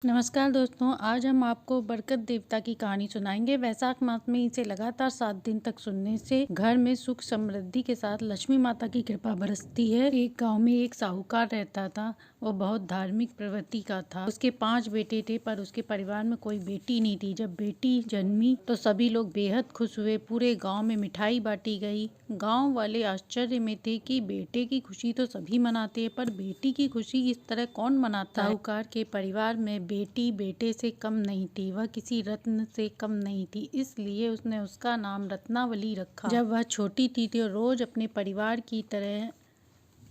नमस्कार दोस्तों, आज हम आपको बरकत देवता की कहानी सुनाएंगे। वैशाख मास में इसे लगातार 7 दिन तक सुनने से घर में सुख समृद्धि के साथ लक्ष्मी माता की कृपा बरसती है। एक गांव में एक साहूकार रहता था। वो बहुत धार्मिक प्रवृत्ति का था। उसके 5 बेटे थे, पर उसके परिवार में कोई बेटी नहीं थी। जब बेटी जन्मी तो सभी लोग बेहद खुश हुए। पूरे गाँव में मिठाई बांटी गई। गाँव वाले आश्चर्य में थे कि बेटे की खुशी तो सभी मनाते हैं, पर बेटी की खुशी इस तरह कौन मनाता है। साहूकार के परिवार में बेटी बेटे से कम नहीं थी। वह किसी रत्न से कम नहीं थी, इसलिए उसने उसका नाम रत्नावली रखा। जब वह छोटी थी तो रोज अपने परिवार की तरह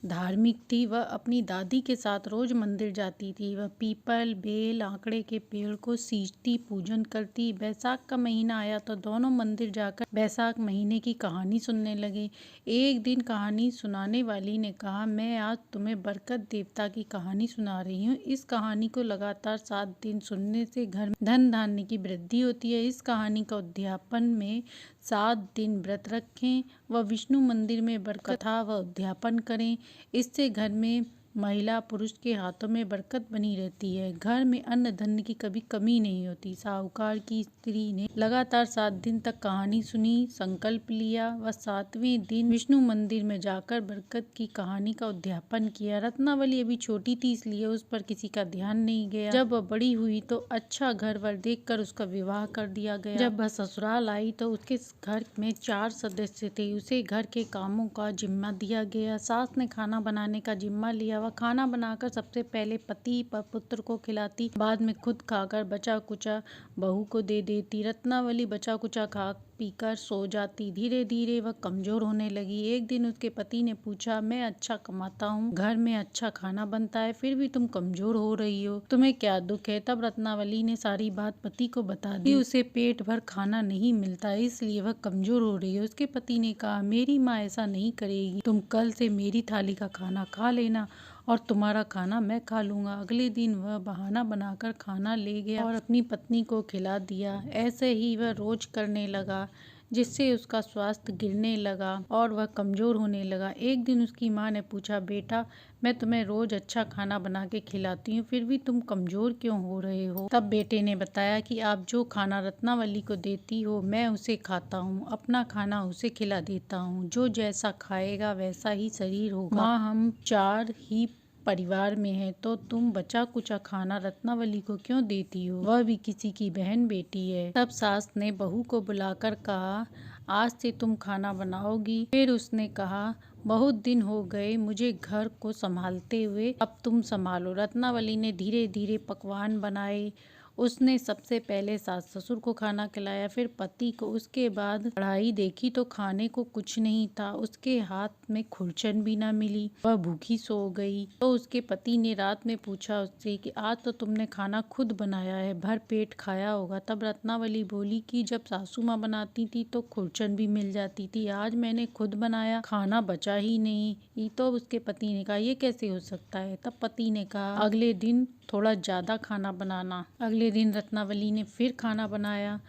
धार्मिक थी। वह अपनी दादी के साथ रोज मंदिर जाती थी। वह पीपल, बेल, आंकड़े के पेड़ को सींचती, पूजन करती। वैशाख का महीना आया तो दोनों मंदिर जाकर वैशाख महीने की कहानी सुनने लगे। एक दिन कहानी सुनाने वाली ने कहा, मैं आज तुम्हें बरकत देवता की कहानी सुना रही हूँ। इस कहानी को लगातार 7 दिन सुनने से घर में धन धान्य की वृद्धि होती है। इस कहानी का उद्यापन में 7 दिन व्रत रखें व विष्णु मंदिर में बरकत कथा व उद्यापन करें। इससे घर में महिला पुरुष के हाथों में बरकत बनी रहती है। घर में अन्न धन की कभी कमी नहीं होती। साहूकार की स्त्री ने लगातार 7 दिन तक कहानी सुनी, संकल्प लिया व 7वें दिन विष्णु मंदिर में जाकर बरकत की कहानी का उद्यापन किया। रत्नावली अभी छोटी थी, इसलिए उस पर किसी का ध्यान नहीं गया। जब वह बड़ी हुई तो अच्छा घर वर देखकर उसका विवाह कर दिया गया। जब वह ससुराल आई तो उसके घर में 4 सदस्य थे। उसे घर के कामों का जिम्मा दिया गया। सास ने खाना बनाने का जिम्मा लिया। वह खाना बनाकर सबसे पहले पति व पुत्र को खिलाती, बाद में खुद खाकर बचा कुचा बहू को दे देती। रत्नावली बचा कुचा खा पीकर सो जाती। धीरे धीरे वह कमजोर होने लगी। एक दिन उसके पति ने पूछा, मैं अच्छा कमाता हूँ, घर में अच्छा खाना बनता है, फिर भी तुम कमजोर हो रही हो, तुम्हें क्या दुख है? तब रत्नावली ने सारी बात पति को बता दी। उसे पेट भर खाना नहीं मिलता, इसलिए वह कमजोर हो रही है। उसके पति ने कहा, मेरी माँ ऐसा नहीं करेगी। तुम कल से मेरी थाली का खाना खा लेना और तुम्हारा खाना मैं खा लूंगा। अगले दिन वह बहाना बनाकर खाना ले गया और अपनी पत्नी को खिला दिया। ऐसे ही वह रोज करने लगा, जिससे उसका स्वास्थ्य गिरने लगा और वह कमजोर होने लगा। एक दिन उसकी माँ ने पूछा, बेटा, मैं तुम्हें रोज अच्छा खाना बना के खिलाती हूँ, फिर भी तुम कमजोर क्यों हो रहे हो? तब बेटे ने बताया कि आप जो खाना रत्नावली को देती हो, मैं उसे खाता हूँ। अपना खाना उसे खिला देता हूँ। जो जैसा खाएगा वैसा ही शरीर होगा। माँ, हम 4 ही परिवार में है, तो तुम बचा कुचा खाना रत्नावली को क्यों देती हो? वह भी किसी की बहन बेटी है। तब सास ने बहू को बुलाकर कहा, आज से तुम खाना बनाओगी। फिर उसने कहा, बहुत दिन हो गए मुझे घर को संभालते हुए, अब तुम संभालो। रत्नावली ने धीरे धीरे पकवान बनाए। उसने सबसे पहले सास ससुर को खाना खिलाया, फिर पति को। उसके बाद कढ़ाई देखी तो खाने को कुछ नहीं था। उसके हाथ में खुरचन भी ना मिली। वह भूखी सो गई। तो उसके पति ने रात में पूछा उससे कि आज तो तुमने खाना खुद बनाया है, भर पेट खाया होगा। तब रत्नावली बोली कि जब सासू माँ बनाती थी तो खुरचन भी मिल जाती थी, आज मैंने खुद बनाया, खाना बचा ही नहीं। तो उसके पति ने कहा, ये कैसे हो सकता है? तब पति ने कहा, अगले दिन थोड़ा ज्यादा खाना बनाना। अगले दिन रत्नावली ने फिर खाना बनाया,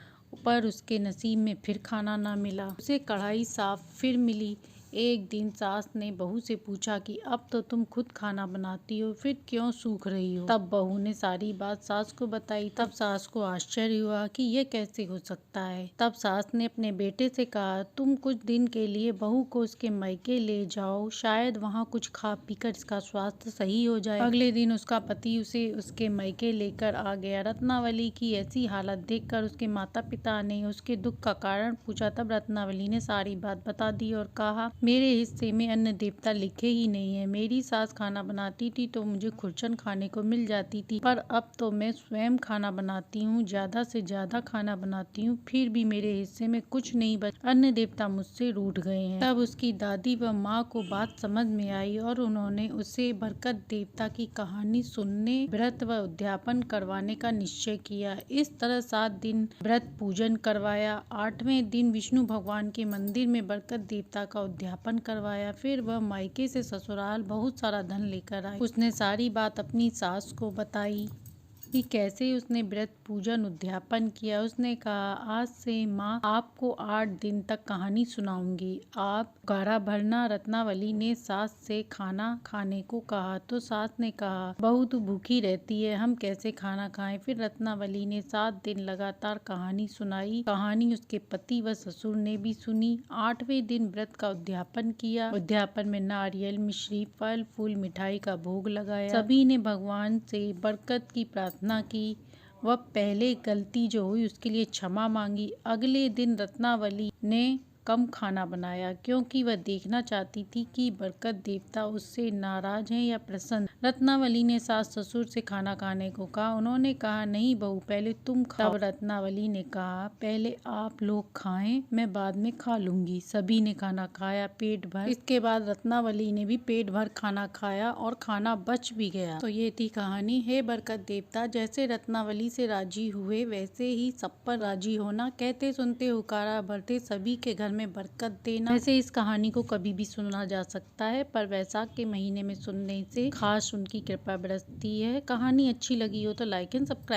पर उसके नसीब में फिर खाना ना मिला। उसे कढ़ाई साफ फिर मिली। एक दिन सास ने बहू से पूछा कि अब तो तुम खुद खाना बनाती हो, फिर क्यों सूख रही हो? तब बहू ने सारी बात सास को बताई। तब सास को आश्चर्य हुआ कि ये कैसे हो सकता है। तब सास ने अपने बेटे से कहा, तुम कुछ दिन के लिए बहू को उसके मायके ले जाओ, शायद वहाँ कुछ खा पीकर इसका स्वास्थ्य सही हो जाए। अगले दिन उसका पति उसे उसके मायके लेकर आ गया। रत्नावली की ऐसी हालत देखकर उसके माता पिता ने उसके दुख का कारण पूछा। तब रत्नावली ने सारी बात बता दी और कहा, मेरे हिस्से में अन्न देवता लिखे ही नहीं है। मेरी सास खाना बनाती थी तो मुझे खुरचन खाने को मिल जाती थी, पर अब तो मैं स्वयं खाना बनाती हूँ, ज्यादा से ज्यादा खाना बनाती हूँ, फिर भी मेरे हिस्से में कुछ नहीं बचा। अन्न देवता मुझसे रूठ गए हैं। तब उसकी दादी व माँ को बात समझ में आई और उन्होंने उसे बरकत देवता की कहानी सुनने, व्रत व उद्यापन करवाने का निश्चय किया। इस तरह 7 दिन व्रत पूजन करवाया। 8वें दिन विष्णु भगवान के मंदिर में बरकत देवता का उद्यापन करवाया। फिर वह मायके से ससुराल बहुत सारा धन लेकर आई। उसने सारी बात अपनी सास को बताई। कि कैसे उसने व्रत पूजन उद्यापन किया। उसने कहा, आज से माँ आपको 8 दिन तक कहानी सुनाऊंगी। आप गारा भरना। रत्नावली ने सास से खाना खाने को कहा तो सास ने कहा, बहू तो भूखी रहती है, हम कैसे खाना खाएं। फिर रत्नावली ने 7 दिन लगातार कहानी सुनाई। कहानी उसके पति व ससुर ने भी सुनी। 8वें दिन व्रत का उद्यापन किया। उद्यापन में नारियल, मिश्री, फल फूल, मिठाई का भोग लगाया। सभी ने भगवान से बरकत की प्रार्थना की। वह पहले गलती जो हुई उसके लिए क्षमा मांगी। अगले दिन रत्नावली ने कम खाना बनाया क्योंकि वह देखना चाहती थी कि बरकत देवता उससे नाराज हैं या प्रसन्न। रत्नावली ने सास ससुर से खाना खाने को कहा। उन्होंने कहा, नहीं बहू, पहले तुम खाओ। तब रत्नावली ने कहा, पहले आप लोग खाएं, मैं बाद में खा लूंगी। सभी ने खाना खाया पेट भर। इसके बाद रत्नावली ने भी पेट भर खाना खाया और खाना बच भी गया। तो ये थी कहानी। हे बरकत देवता, जैसे रत्नावली से राजी हुए वैसे ही सब पर राजी होना। कहते सुनते हुकारा भरते सभी के घर में बरकत देना। वैसे इस कहानी को कभी भी सुना जा सकता है, पर वैसाख के महीने में सुनने से खास उनकी कृपा बरसती है। कहानी अच्छी लगी हो तो लाइक एंड सब्सक्राइब